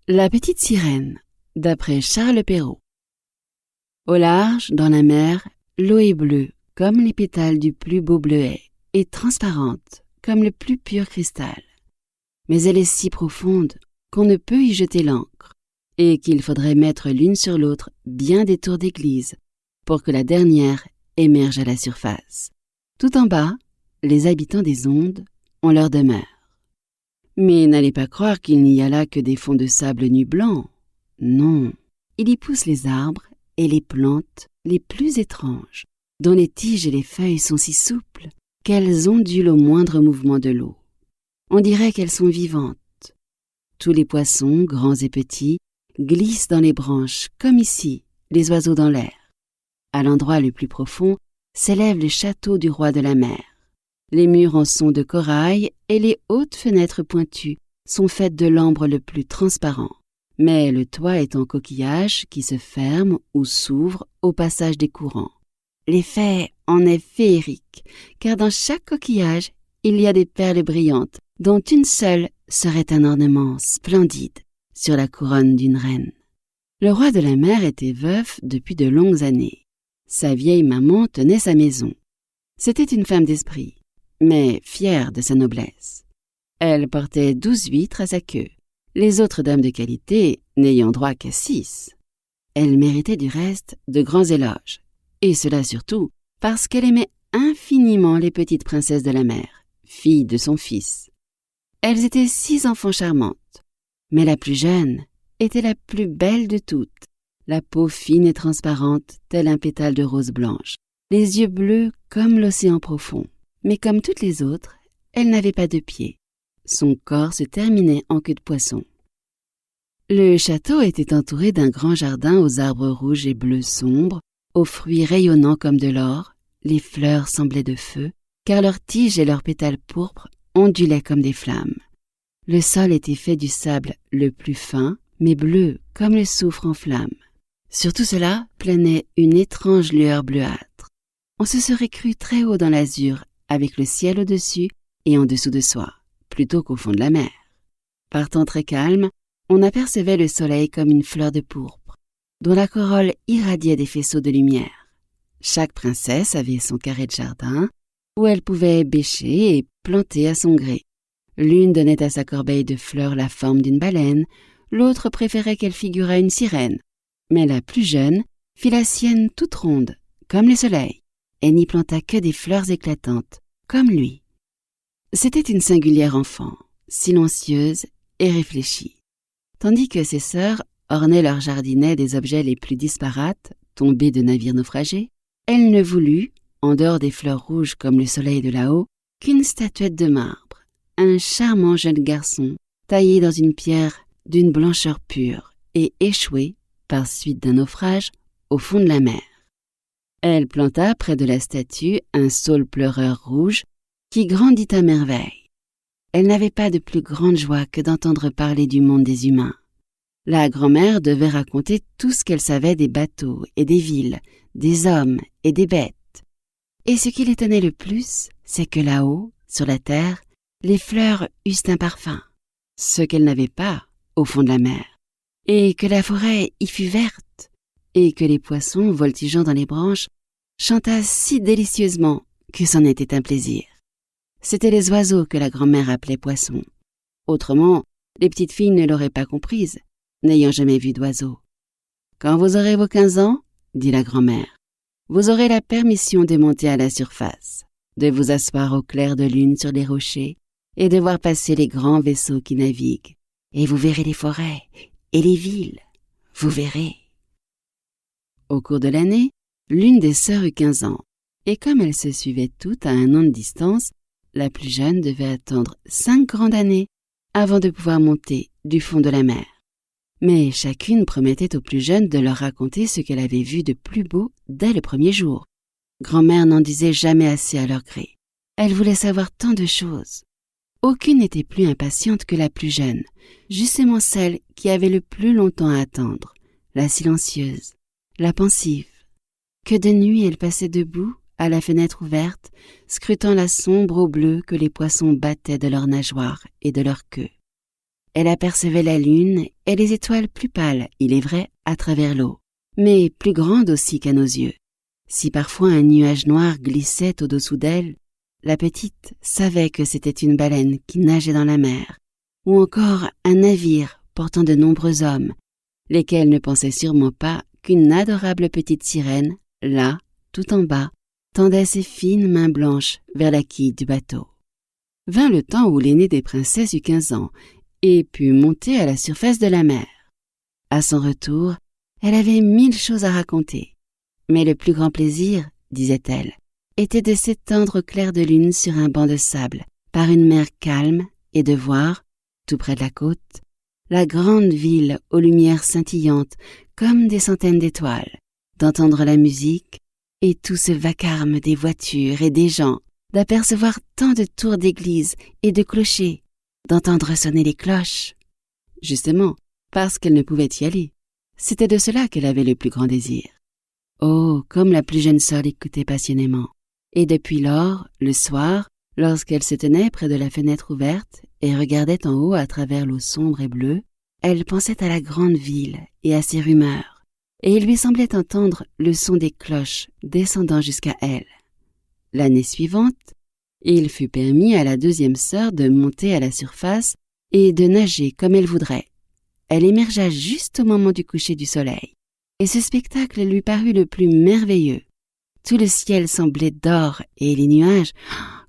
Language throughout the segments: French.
La petite sirène, d'après Charles Perrault. Au large, dans la mer, l'eau est bleue, comme les pétales du plus beau bleuet, et transparente, comme le plus pur cristal. Mais elle est si profonde qu'on ne peut y jeter l'ancre, et qu'il faudrait mettre l'une sur l'autre bien des tours d'église, pour que la dernière émerge à la surface. Tout en bas, les habitants des ondes ont leur demeure. Mais n'allez pas croire qu'il n'y a là que des fonds de sable nu blanc. Non, il y pousse les arbres et les plantes les plus étranges, dont les tiges et les feuilles sont si souples qu'elles ondulent au moindre mouvement de l'eau. On dirait qu'elles sont vivantes. Tous les poissons, grands et petits, glissent dans les branches, comme ici, les oiseaux dans l'air. À l'endroit le plus profond s'élève le château du roi de la mer. Les murs en sont de corail et les hautes fenêtres pointues sont faites de l'ambre le plus transparent. Mais le toit est en coquillage qui se ferme ou s'ouvre au passage des courants. L'effet en est féerique, car dans chaque coquillage, il y a des perles brillantes, dont une seule serait un ornement splendide sur la couronne d'une reine. Le roi de la mer était veuf depuis de longues années. Sa vieille maman tenait sa maison. C'était une femme d'esprit, mais fière de sa noblesse. Elle portait 12 huîtres à sa queue, les autres dames de qualité n'ayant droit qu'à 6. Elle méritait du reste de grands éloges, et cela surtout parce qu'elle aimait infiniment les petites princesses de la mer, filles de son fils. Elles étaient 6 enfants charmantes, mais la plus jeune était la plus belle de toutes, la peau fine et transparente tel un pétale de rose blanche, les yeux bleus comme l'océan profond. Mais comme toutes les autres, elle n'avait pas de pieds. Son corps se terminait en queue de poisson. Le château était entouré d'un grand jardin aux arbres rouges et bleus sombres, aux fruits rayonnants comme de l'or. Les fleurs semblaient de feu, car leurs tiges et leurs pétales pourpres ondulaient comme des flammes. Le sol était fait du sable le plus fin, mais bleu comme le soufre en flammes. Sur tout cela planait une étrange lueur bleuâtre. On se serait cru très haut dans l'azur, avec le ciel au-dessus et en dessous de soi, plutôt qu'au fond de la mer. Par temps très calme, on apercevait le soleil comme une fleur de pourpre, dont la corolle irradiait des faisceaux de lumière. Chaque princesse avait son carré de jardin, où elle pouvait bêcher et planter à son gré. L'une donnait à sa corbeille de fleurs la forme d'une baleine, l'autre préférait qu'elle figurât une sirène. Mais la plus jeune fit la sienne toute ronde, comme le soleil, et n'y planta que des fleurs éclatantes, comme lui. C'était une singulière enfant, silencieuse et réfléchie. Tandis que ses sœurs ornaient leur jardinet des objets les plus disparates, tombés de navires naufragés, elle ne voulut, en dehors des fleurs rouges comme le soleil de là-haut, qu'une statuette de marbre, un charmant jeune garçon, taillé dans une pierre d'une blancheur pure et échoué, par suite d'un naufrage, au fond de la mer. Elle planta près de la statue un saule pleureur rouge qui grandit à merveille. Elle n'avait pas de plus grande joie que d'entendre parler du monde des humains. La grand-mère devait raconter tout ce qu'elle savait des bateaux et des villes, des hommes et des bêtes. Et ce qui l'étonnait le plus, c'est que là-haut, sur la terre, les fleurs eussent un parfum, ce qu'elle n'avait pas au fond de la mer, et que la forêt y fût verte, et que les poissons voltigeant dans les branches chantassent si délicieusement que c'en était un plaisir. C'étaient les oiseaux que la grand-mère appelait poissons. Autrement, les petites filles ne l'auraient pas comprise, n'ayant jamais vu d'oiseaux. « Quand vous aurez vos 15 ans, dit la grand-mère, vous aurez la permission de monter à la surface, de vous asseoir au clair de lune sur les rochers et de voir passer les grands vaisseaux qui naviguent. Et vous verrez les forêts et les villes, vous verrez. » Au cours de l'année, l'une des sœurs eut 15 ans, et comme elles se suivaient toutes à 1 an de distance, la plus jeune devait attendre 5 grandes années avant de pouvoir monter du fond de la mer. Mais chacune promettait aux plus jeunes de leur raconter ce qu'elle avait vu de plus beau dès le premier jour. Grand-mère n'en disait jamais assez à leur gré. Elle voulait savoir tant de choses. Aucune n'était plus impatiente que la plus jeune, justement celle qui avait le plus longtemps à attendre, la silencieuse, la pensive. Que de nuit elle passait debout, à la fenêtre ouverte, scrutant la sombre eau bleue que les poissons battaient de leurs nageoires et de leur queue. Elle apercevait la lune et les étoiles plus pâles, il est vrai, à travers l'eau, mais plus grandes aussi qu'à nos yeux. Si parfois un nuage noir glissait au-dessous d'elle, la petite savait que c'était une baleine qui nageait dans la mer, ou encore un navire portant de nombreux hommes, lesquels ne pensaient sûrement pas qu'une adorable petite sirène, là, tout en bas, tendait ses fines mains blanches vers la quille du bateau. Vint le temps où l'aînée des princesses eut 15 ans et put monter à la surface de la mer. À son retour, elle avait 1000 choses à raconter. Mais le plus grand plaisir, disait-elle, était de s'étendre au clair de lune sur un banc de sable, par une mer calme, et de voir, tout près de la côte, la grande ville aux lumières scintillantes comme des centaines d'étoiles, d'entendre la musique et tout ce vacarme des voitures et des gens, d'apercevoir tant de tours d'église et de clochers, d'entendre sonner les cloches. Justement, parce qu'elle ne pouvait y aller. C'était de cela qu'elle avait le plus grand désir. Oh, comme la plus jeune sœur l'écoutait passionnément. Et depuis lors, le soir, lorsqu'elle se tenait près de la fenêtre ouverte et regardait en haut à travers l'eau sombre et bleue, elle pensait à la grande ville et à ses rumeurs, et il lui semblait entendre le son des cloches descendant jusqu'à elle. L'année suivante, il fut permis à la deuxième sœur de monter à la surface et de nager comme elle voudrait. Elle émergea juste au moment du coucher du soleil, et ce spectacle lui parut le plus merveilleux. Tout le ciel semblait d'or et les nuages,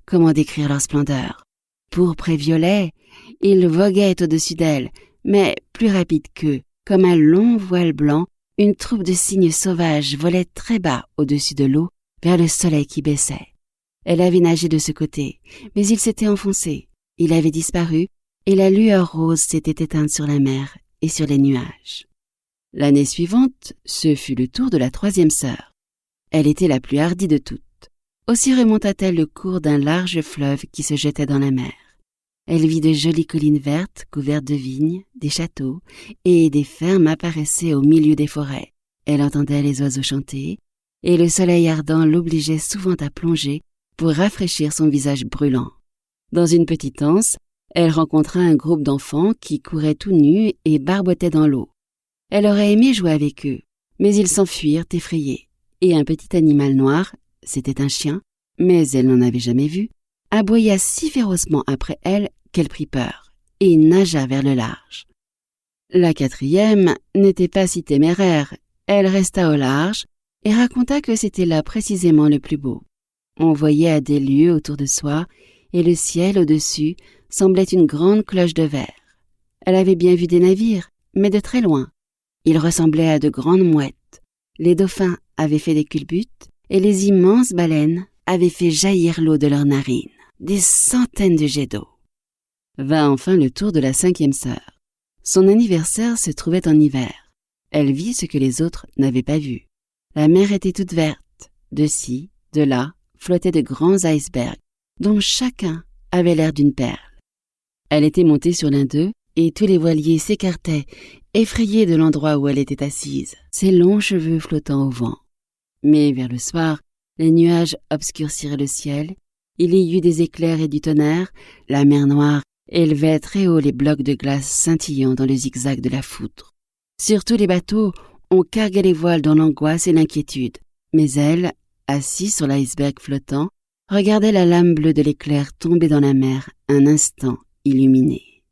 comment décrire leur splendeur? Pourpre et violet, ils voguaient au-dessus d'elle, mais plus rapides qu'eux, comme un long voile blanc, une troupe de cygnes sauvages volait très bas au-dessus de l'eau vers le soleil qui baissait. Elle avait nagé de ce côté, mais il s'était enfoncé, il avait disparu, et la lueur rose s'était éteinte sur la mer et sur les nuages. L'année suivante, ce fut le tour de la troisième sœur. Elle était la plus hardie de toutes. Aussi remonta-t-elle le cours d'un large fleuve qui se jetait dans la mer. Elle vit de jolies collines vertes couvertes de vignes, des châteaux, et des fermes apparaissaient au milieu des forêts. Elle entendait les oiseaux chanter, et le soleil ardent l'obligeait souvent à plonger pour rafraîchir son visage brûlant. Dans une petite anse, elle rencontra un groupe d'enfants qui couraient tout nus et barbotaient dans l'eau. Elle aurait aimé jouer avec eux, mais ils s'enfuirent effrayés, et un petit animal noir, c'était un chien, mais elle n'en avait jamais vu, aboya si férocement après elle qu'elle prit peur, et nagea vers le large. La quatrième n'était pas si téméraire, elle resta au large et raconta que c'était là précisément le plus beau. On voyait à des lieues autour de soi, et le ciel au-dessus semblait une grande cloche de verre. Elle avait bien vu des navires, mais de très loin. Ils ressemblaient à de grandes mouettes. Les dauphins avaient fait des culbutes, et les immenses baleines avaient fait jaillir l'eau de leurs narines, des centaines de jets d'eau. Vint enfin le tour de la cinquième sœur. Son anniversaire se trouvait en hiver. Elle vit ce que les autres n'avaient pas vu. La mer était toute verte. De ci, de là, flottaient de grands icebergs, dont chacun avait l'air d'une perle. Elle était montée sur l'un d'eux, et tous les voiliers s'écartaient, effrayés de l'endroit où elle était assise, ses longs cheveux flottant au vent. Mais vers le soir, les nuages obscurcirent le ciel, il y eut des éclairs et du tonnerre, la mer Noire élevait très haut les blocs de glace scintillant dans le zigzag de la foudre. Sur tous les bateaux, on carguait les voiles dans l'angoisse et l'inquiétude, mais elle, assise sur l'iceberg flottant, regardait la lame bleue de l'éclair tomber dans la mer un instant illuminée.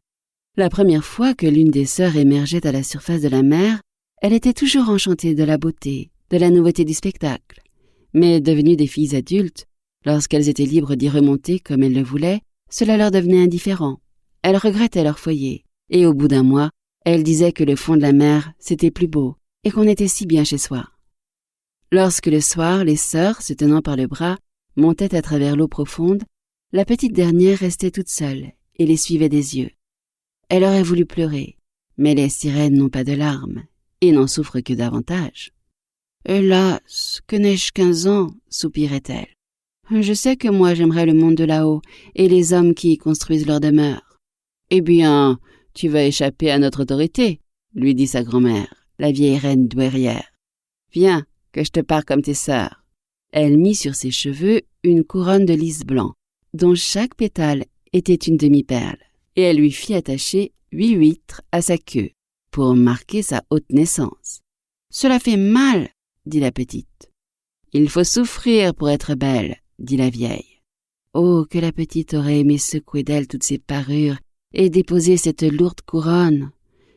La première fois que l'une des sœurs émergeait à la surface de la mer, elle était toujours enchantée de la beauté, de la nouveauté du spectacle. Mais devenues des filles adultes, lorsqu'elles étaient libres d'y remonter comme elles le voulaient, cela leur devenait indifférent. Elles regrettaient leur foyer, et au bout d'un mois, elles disaient que le fond de la mer, c'était plus beau, et qu'on était si bien chez soi. Lorsque le soir, les sœurs, se tenant par le bras, montaient à travers l'eau profonde, la petite dernière restait toute seule et les suivait des yeux. Elle aurait voulu pleurer, mais les sirènes n'ont pas de larmes et n'en souffrent que davantage. « Hélas, que n'ai-je qu'15 ans, soupirait-elle. Je sais que moi j'aimerais le monde de là-haut et les hommes qui y construisent leur demeure. »« Eh bien, tu vas échapper à notre autorité, lui dit sa grand-mère, la vieille reine douairière. Viens, que je te parle comme tes sœurs. » Elle mit sur ses cheveux une couronne de lys blanc, dont chaque pétale était une demi-perle, et elle lui fit attacher 8 huîtres à sa queue pour marquer sa haute naissance. « Cela fait mal, dit la petite. « Il faut souffrir pour être belle, dit la vieille. Oh, que la petite aurait aimé secouer d'elle toutes ses parures et déposer cette lourde couronne.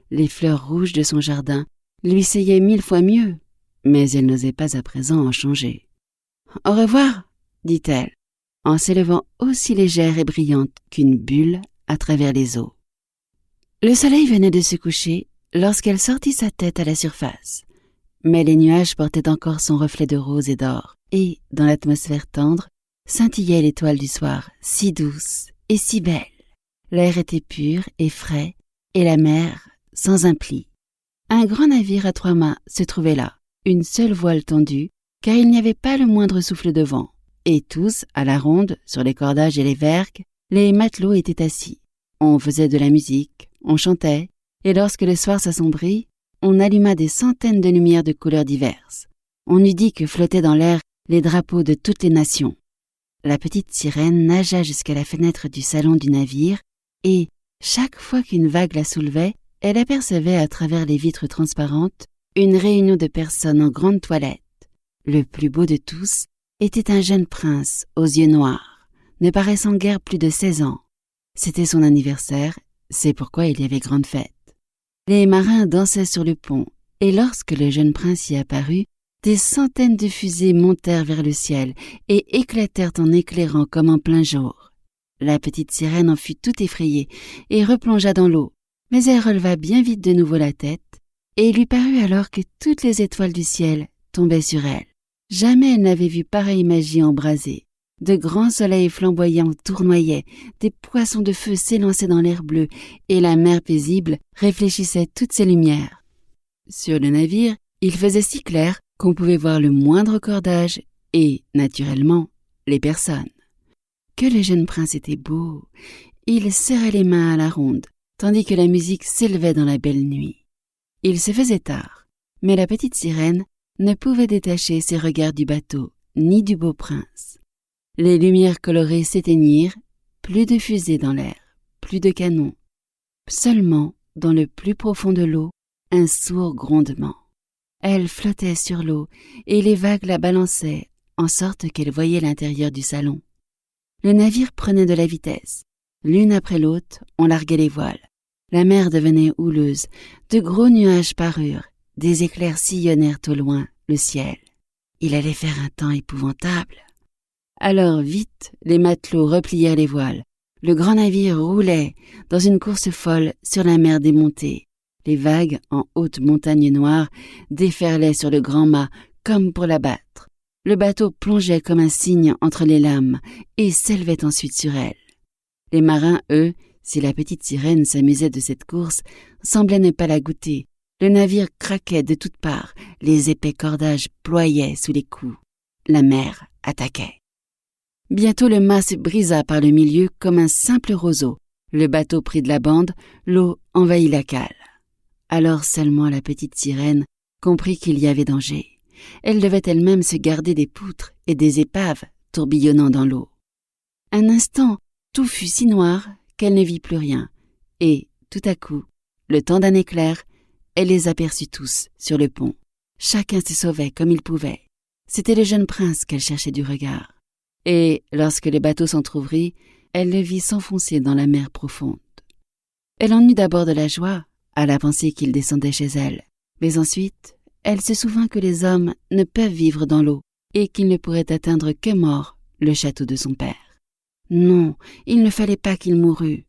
Les fleurs rouges de son jardin lui seyaient 1000 fois mieux, mais elle n'osait pas à présent en changer. « Au revoir, dit-elle, en s'élevant aussi légère et brillante qu'une bulle à travers les eaux. Le soleil venait de se coucher lorsqu'elle sortit sa tête à la surface, mais les nuages portaient encore son reflet de rose et d'or, et, dans l'atmosphère tendre, scintillait l'étoile du soir, si douce et si belle. L'air était pur et frais, et la mer sans un pli. Un grand navire à 3 mâts se trouvait là, une seule voile tendue, car il n'y avait pas le moindre souffle de vent, et tous, à la ronde, sur les cordages et les vergues, les matelots étaient assis. On faisait de la musique, on chantait, et lorsque le soir s'assombrit, on alluma des centaines de lumières de couleurs diverses. On eût dit que flottaient dans l'air les drapeaux de toutes les nations. La petite sirène nagea jusqu'à la fenêtre du salon du navire, et, chaque fois qu'une vague la soulevait, elle apercevait à travers les vitres transparentes une réunion de personnes en grande toilette. Le plus beau de tous était un jeune prince aux yeux noirs, ne paraissant guère plus de 16 ans. C'était son anniversaire, c'est pourquoi il y avait grande fête. Les marins dansaient sur le pont, et lorsque le jeune prince y apparut, des centaines de fusées montèrent vers le ciel et éclatèrent en éclairant comme en plein jour. La petite sirène en fut tout effrayée et replongea dans l'eau, mais elle releva bien vite de nouveau la tête, et il lui parut alors que toutes les étoiles du ciel tombaient sur elle. Jamais elle n'avait vu pareille magie embrasée. De grands soleils flamboyants tournoyaient, des poissons de feu s'élançaient dans l'air bleu, et la mer paisible réfléchissait toutes ses lumières. Sur le navire, il faisait si clair qu'on pouvait voir le moindre cordage et, naturellement, les personnes. Que le jeune prince était beau! Il serrait les mains à la ronde, tandis que la musique s'élevait dans la belle nuit. Il se faisait tard, mais la petite sirène ne pouvait détacher ses regards du bateau, ni du beau prince. Les lumières colorées s'éteignirent, plus de fusées dans l'air, plus de canons. Seulement, dans le plus profond de l'eau, un sourd grondement. Elle flottait sur l'eau et les vagues la balançaient, en sorte qu'elle voyait l'intérieur du salon. Le navire prenait de la vitesse. L'une après l'autre, on larguait les voiles. La mer devenait houleuse, de gros nuages parurent, des éclairs sillonnèrent au loin le ciel. Il allait faire un temps épouvantable. Alors vite, les matelots replièrent les voiles. Le grand navire roulait dans une course folle sur la mer démontée. Les vagues, en haute montagne noire, déferlaient sur le grand mât comme pour l'abattre. Le bateau plongeait comme un cygne entre les lames et s'élevait ensuite sur elle. Les marins, eux, si la petite sirène s'amusait de cette course, semblaient ne pas la goûter. Le navire craquait de toutes parts, les épais cordages ployaient sous les coups. La mer attaquait. Bientôt le mât se brisa par le milieu comme un simple roseau. Le bateau prit de la bande, l'eau envahit la cale. Alors seulement la petite sirène comprit qu'il y avait danger. Elle devait elle-même se garder des poutres et des épaves tourbillonnant dans l'eau. Un instant, tout fut si noir qu'elle ne vit plus rien, et, tout à coup, le temps d'un éclair, elle les aperçut tous sur le pont. Chacun se sauvait comme il pouvait. C'était le jeune prince qu'elle cherchait du regard. Et, lorsque le bateau s'entr'ouvrit, elle le vit s'enfoncer dans la mer profonde. Elle en eut d'abord de la joie, à la pensée qu'il descendait chez elle, mais ensuite, elle se souvint que les hommes ne peuvent vivre dans l'eau et qu'ils ne pourraient atteindre que mort le château de son père. Non, il ne fallait pas qu'il mourût.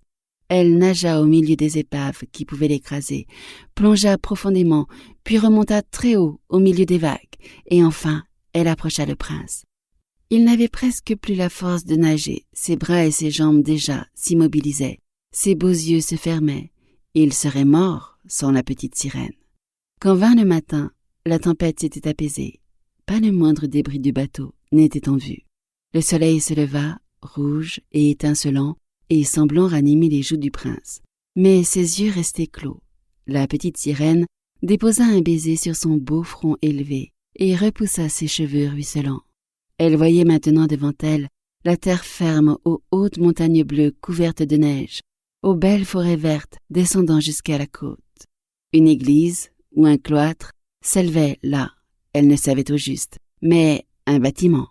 Elle nagea au milieu des épaves qui pouvaient l'écraser, plongea profondément, puis remonta très haut au milieu des vagues, et enfin, elle approcha le prince. Il n'avait presque plus la force de nager, ses bras et ses jambes déjà s'immobilisaient, ses beaux yeux se fermaient. Il serait mort sans la petite sirène. Quand vint le matin, la tempête s'était apaisée. Pas le moindre débris du bateau n'était en vue. Le soleil se leva, rouge et étincelant, et semblant ranimer les joues du prince. Mais ses yeux restaient clos. La petite sirène déposa un baiser sur son beau front élevé et repoussa ses cheveux ruisselants. Elle voyait maintenant devant elle la terre ferme aux hautes montagnes bleues couvertes de neige, aux belles forêts vertes descendant jusqu'à la côte. Une église ou un cloître s'élevait là, elle ne savait au juste, mais un bâtiment.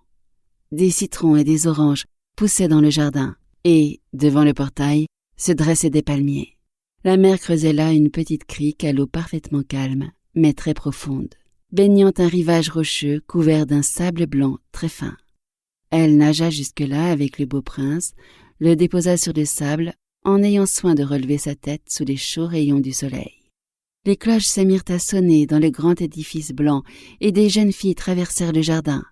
Des citrons et des oranges poussaient dans le jardin, et, devant le portail, se dressaient des palmiers. La mer creusait là une petite crique à l'eau parfaitement calme, mais très profonde, baignant un rivage rocheux couvert d'un sable blanc très fin. Elle nagea jusque-là avec le beau prince, le déposa sur le sable, en ayant soin de relever sa tête sous les chauds rayons du soleil. Les cloches se mirent à sonner dans le grand édifice blanc, et des jeunes filles traversèrent le jardin.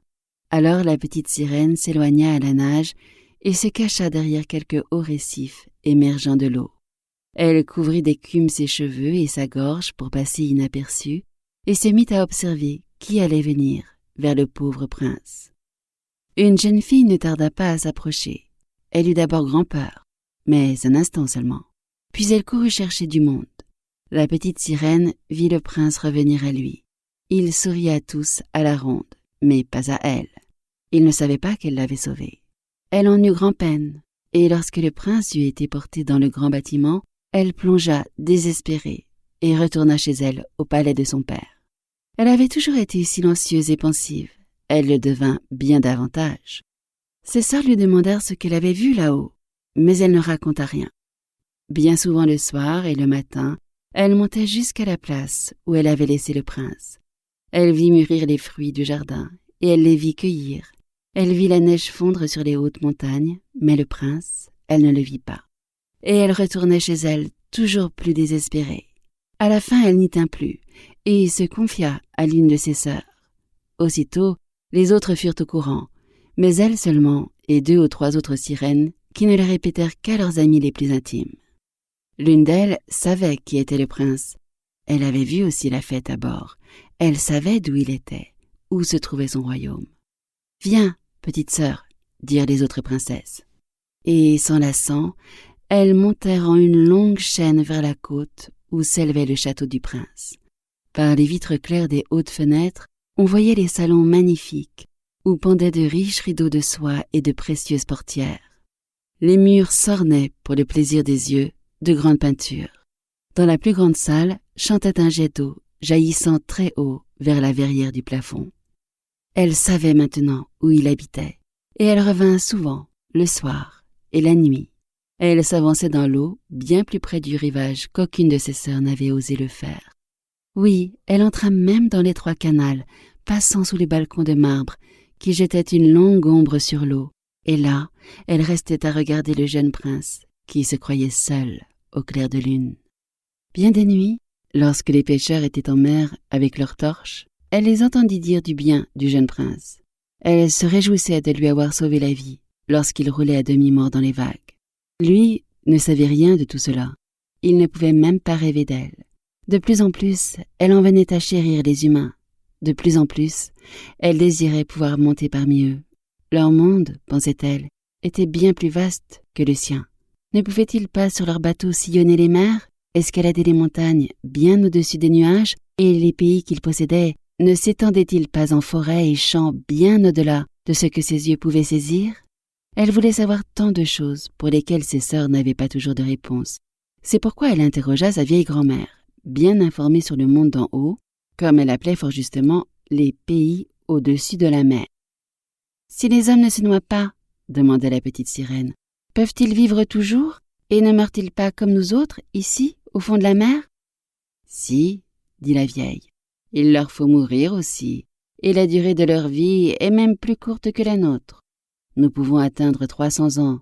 Alors la petite sirène s'éloigna à la nage et se cacha derrière quelques hauts récifs émergeant de l'eau. Elle couvrit d'écume ses cheveux et sa gorge pour passer inaperçue, et se mit à observer qui allait venir vers le pauvre prince. Une jeune fille ne tarda pas à s'approcher. Elle eut d'abord grand-peur, mais un instant seulement. Puis elle courut chercher du monde. La petite sirène vit le prince revenir à lui. Il sourit à tous à la ronde, mais pas à elle. Il ne savait pas qu'elle l'avait sauvé. Elle en eut grand-peine, et lorsque le prince eut été porté dans le grand bâtiment, elle plongea désespérée et retourna chez elle au palais de son père. Elle avait toujours été silencieuse et pensive. Elle le devint bien davantage. Ses sœurs lui demandèrent ce qu'elle avait vu là-haut, mais elle ne raconta rien. Bien souvent le soir et le matin, elle montait jusqu'à la place où elle avait laissé le prince. Elle vit mûrir les fruits du jardin, et elle les vit cueillir. Elle vit la neige fondre sur les hautes montagnes, mais le prince, elle ne le vit pas. Et elle retournait chez elle, toujours plus désespérée. À la fin, elle n'y tint plus, et se confia à l'une de ses sœurs. Aussitôt, les autres furent au courant, mais elle seulement et 2 ou 3 autres sirènes qui ne le répétèrent qu'à leurs amis les plus intimes. L'une d'elles savait qui était le prince. Elle avait vu aussi la fête à bord. Elle savait d'où il était, où se trouvait son royaume. « Viens, petite sœur, dirent les autres princesses. Et, s'enlaçant, elles montèrent en une longue chaîne vers la côte où s'élevait le château du prince. Par les vitres claires des hautes fenêtres, on voyait les salons magnifiques, où pendaient de riches rideaux de soie et de précieuses portières. Les murs s'ornaient, pour le plaisir des yeux, de grandes peintures. Dans la plus grande salle, chantait un jet d'eau, jaillissant très haut vers la verrière du plafond. Elle savait maintenant où il habitait, et elle revint souvent, le soir et la nuit. Elle s'avançait dans l'eau, bien plus près du rivage qu'aucune de ses sœurs n'avait osé le faire. Oui, elle entra même dans l'étroit canal, passant sous les balcons de marbre, qui jetaient une longue ombre sur l'eau, et là, elle restait à regarder le jeune prince, qui se croyait seul au clair de lune. Bien des nuits, lorsque les pêcheurs étaient en mer avec leurs torches, elle les entendit dire du bien du jeune prince. Elle se réjouissait de lui avoir sauvé la vie lorsqu'il roulait à demi-mort dans les vagues. Lui ne savait rien de tout cela. Il ne pouvait même pas rêver d'elle. De plus en plus, elle en venait à chérir les humains. De plus en plus, elle désirait pouvoir monter parmi eux. Leur monde, pensait-elle, était bien plus vaste que le sien. Ne pouvaient-ils pas sur leur bateau sillonner les mers, escalader les montagnes bien au-dessus des nuages, et les pays qu'ils possédaient ne s'étendaient-ils pas en forêts et champs bien au-delà de ce que ses yeux pouvaient saisir? Elle voulait savoir tant de choses pour lesquelles ses sœurs n'avaient pas toujours de réponse. C'est pourquoi elle interrogea sa vieille grand-mère, bien informée sur le monde d'en haut, comme elle appelait fort justement les pays au-dessus de la mer. « Si les hommes ne se noient pas, demanda la petite sirène, peuvent-ils vivre toujours et ne meurent-ils pas comme nous autres, ici, au fond de la mer ?»« Si, dit la vieille, il leur faut mourir aussi, et la durée de leur vie est même plus courte que la nôtre. Nous pouvons atteindre 300 ans,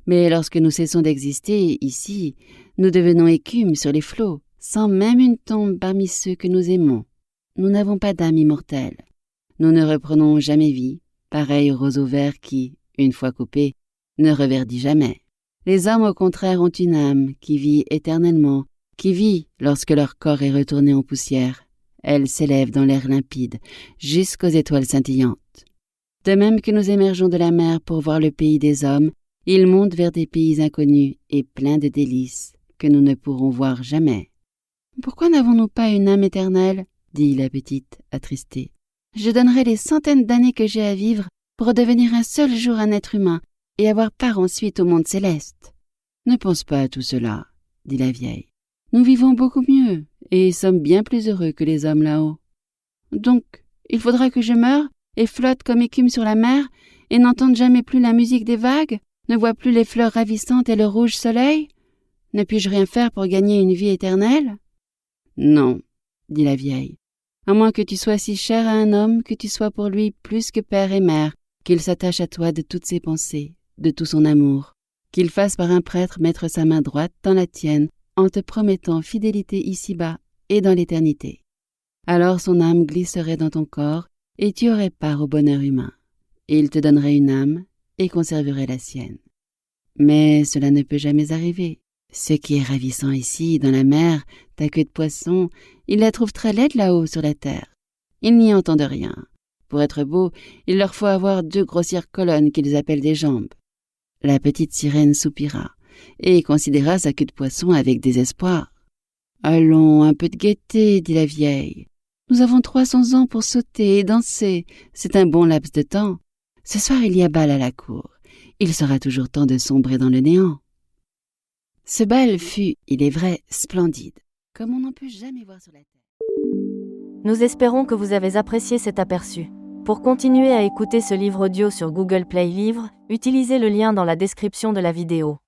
mais lorsque nous cessons d'exister ici, nous devenons écume sur les flots, sans même une tombe parmi ceux que nous aimons. Nous n'avons pas d'âme immortelle. Nous ne reprenons jamais vie, pareil au roseau vert qui, une fois coupé, ne reverdit jamais. Les hommes, au contraire, ont une âme qui vit éternellement, qui vit lorsque leur corps est retourné en poussière. Elle s'élève dans l'air limpide, jusqu'aux étoiles scintillantes. De même que nous émergeons de la mer pour voir le pays des hommes, ils montent vers des pays inconnus et pleins de délices que nous ne pourrons voir jamais. « Pourquoi n'avons-nous pas une âme éternelle ?» dit la petite, attristée. « Je donnerais les centaines d'années que j'ai à vivre pour devenir un seul jour un être humain et avoir part ensuite au monde céleste. » Ne pense pas à tout cela, dit la vieille. Nous vivons beaucoup mieux et sommes bien plus heureux que les hommes là-haut. Donc, il faudra que je meure et flotte comme écume sur la mer et n'entende jamais plus la musique des vagues, ne voie plus les fleurs ravissantes et le rouge soleil? Ne puis-je rien faire pour gagner une vie éternelle? Non, dit la vieille, à moins que tu sois si cher à un homme que tu sois pour lui plus que père et mère, qu'il s'attache à toi de toutes ses pensées, de tout son amour, qu'il fasse par un prêtre mettre sa main droite dans la tienne en te promettant fidélité ici-bas et dans l'éternité. Alors son âme glisserait dans ton corps et tu aurais part au bonheur humain. Il te donnerait une âme et conserverait la sienne. Mais cela ne peut jamais arriver. Ce qui est ravissant ici, dans la mer, ta queue de poisson, ils la trouvent très laide là-haut sur la terre. Ils n'y entendent rien. Pour être beau, il leur faut avoir 2 grossières colonnes qu'ils appellent des jambes. La petite sirène soupira et considéra sa queue de poisson avec désespoir. « Allons, un peu de gaieté, dit la vieille. Nous avons 300 ans pour sauter et danser. C'est un bon laps de temps. Ce soir, il y a bal à la cour. Il sera toujours temps de sombrer dans le néant. » Ce bal fut, il est vrai, splendide, comme on n'en peut jamais voir sur la terre. Nous espérons que vous avez apprécié cet aperçu. Pour continuer à écouter ce livre audio sur Google Play Livres, utilisez le lien dans la description de la vidéo.